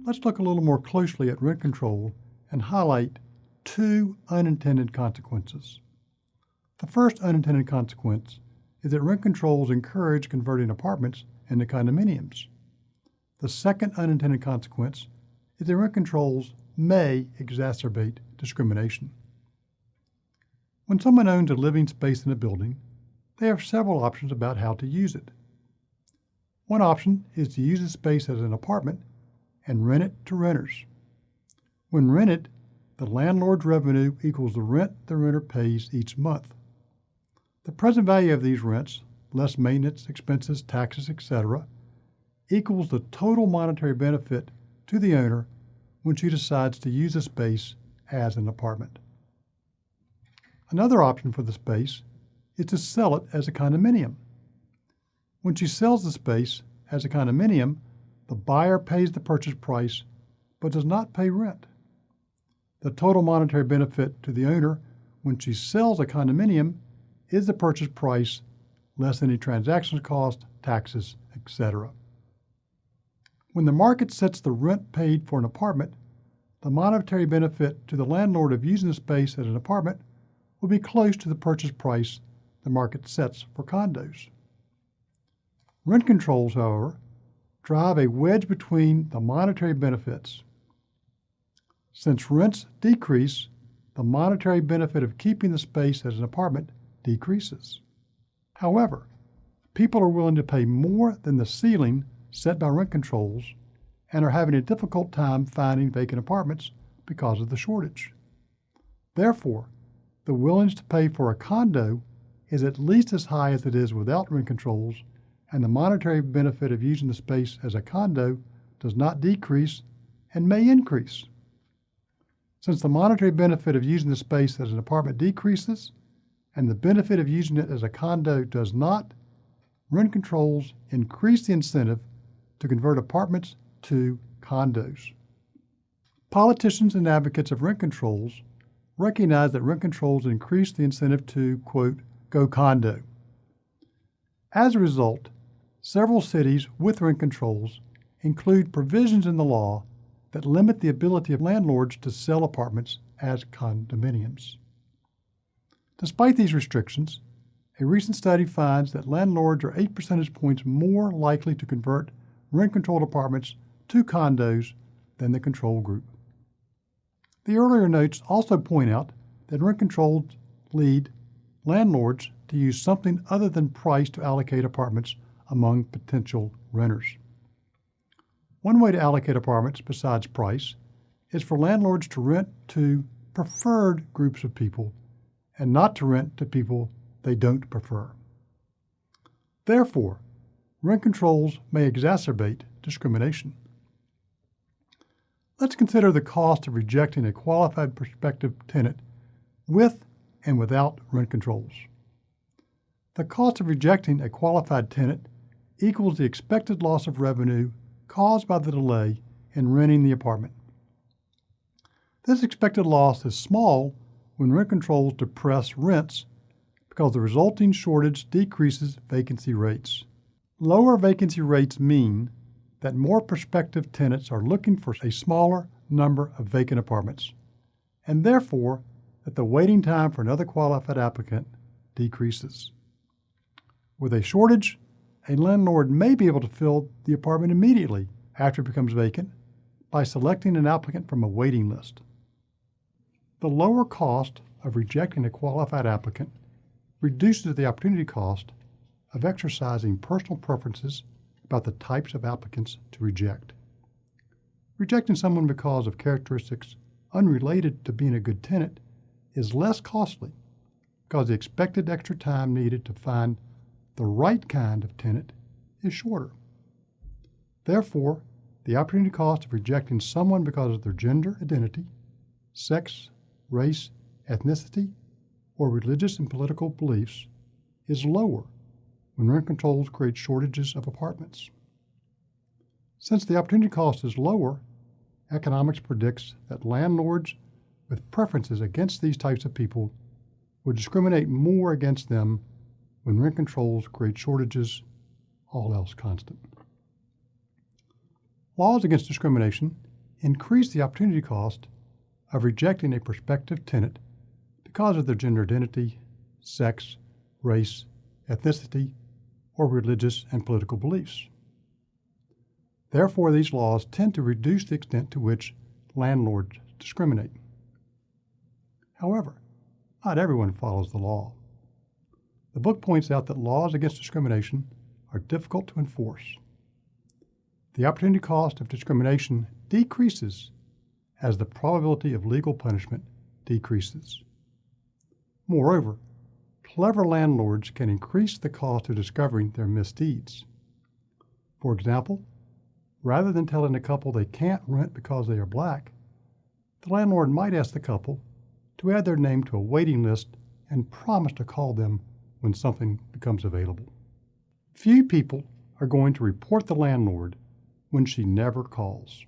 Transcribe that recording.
let's look a little more closely at rent control and highlight two unintended consequences. The first unintended consequence is that rent controls encourage converting apartments into condominiums. The second unintended consequence is that rent controls may exacerbate discrimination. When someone owns a living space in a building, they have several options about how to use it. One option is to use the space as an apartment and rent it to renters. When rented, the landlord's revenue equals the rent the renter pays each month. The present value of these rents, less maintenance, expenses, taxes, etc., equals the total monetary benefit to the owner when she decides to use the space as an apartment. Another option for the space is to sell it as a condominium. When she sells the space as a condominium, the buyer pays the purchase price but does not pay rent. The total monetary benefit to the owner when she sells a condominium is the purchase price less any transaction cost, taxes, etc. When the market sets the rent paid for an apartment, the monetary benefit to the landlord of using the space as an apartment will be close to the purchase price the market sets for condos. Rent controls, however, drive a wedge between the monetary benefits. Since rents decrease, the monetary benefit of keeping the space as an apartment decreases. However, people are willing to pay more than the ceiling set by rent controls and are having a difficult time finding vacant apartments because of the shortage. Therefore, the willingness to pay for a condo is at least as high as it is without rent controls, and the monetary benefit of using the space as a condo does not decrease and may increase. Since the monetary benefit of using the space as an apartment decreases, and the benefit of using it as a condo does not, rent controls increase the incentive to convert apartments to condos. Politicians and advocates of rent controls recognize that rent controls increase the incentive to, quote, go condo. As a result, several cities with rent controls include provisions in the law that limit the ability of landlords to sell apartments as condominiums. Despite these restrictions, a recent study finds that landlords are 8 percentage points more likely to convert rent-controlled apartments to condos than the control group. The earlier notes also point out that rent controls lead landlords to use something other than price to allocate apartments among potential renters. One way to allocate apartments besides price is for landlords to rent to preferred groups of people and not to rent to people they don't prefer. Therefore, rent controls may exacerbate discrimination. Let's consider the cost of rejecting a qualified prospective tenant with and without rent controls. The cost of rejecting a qualified tenant equals the expected loss of revenue caused by the delay in renting the apartment. This expected loss is small when rent controls depress rents because the resulting shortage decreases vacancy rates. Lower vacancy rates mean that more prospective tenants are looking for a smaller number of vacant apartments, and therefore that the waiting time for another qualified applicant decreases. With a shortage, a landlord may be able to fill the apartment immediately after it becomes vacant by selecting an applicant from a waiting list. The lower cost of rejecting a qualified applicant reduces the opportunity cost of exercising personal preferences about the types of applicants to reject. Rejecting someone because of characteristics unrelated to being a good tenant is less costly because the expected extra time needed to find the right kind of tenant is shorter. Therefore, the opportunity cost of rejecting someone because of their gender identity, sex, race, ethnicity, or religious and political beliefs is lower when rent controls create shortages of apartments. Since the opportunity cost is lower, economics predicts that landlords with preferences against these types of people would discriminate more against them when rent controls create shortages, all else constant. Laws against discrimination increase the opportunity cost of rejecting a prospective tenant because of their gender identity, sex, race, ethnicity, or religious and political beliefs. Therefore, these laws tend to reduce the extent to which landlords discriminate. However, not everyone follows the law. The book points out that laws against discrimination are difficult to enforce. The opportunity cost of discrimination decreases as the probability of legal punishment decreases. Moreover, clever landlords can increase the cost of discovering their misdeeds. For example, rather than telling the couple they can't rent because they are black, the landlord might ask the couple to add their name to a waiting list and promise to call them when something becomes available. Few people are going to report the landlord when she never calls.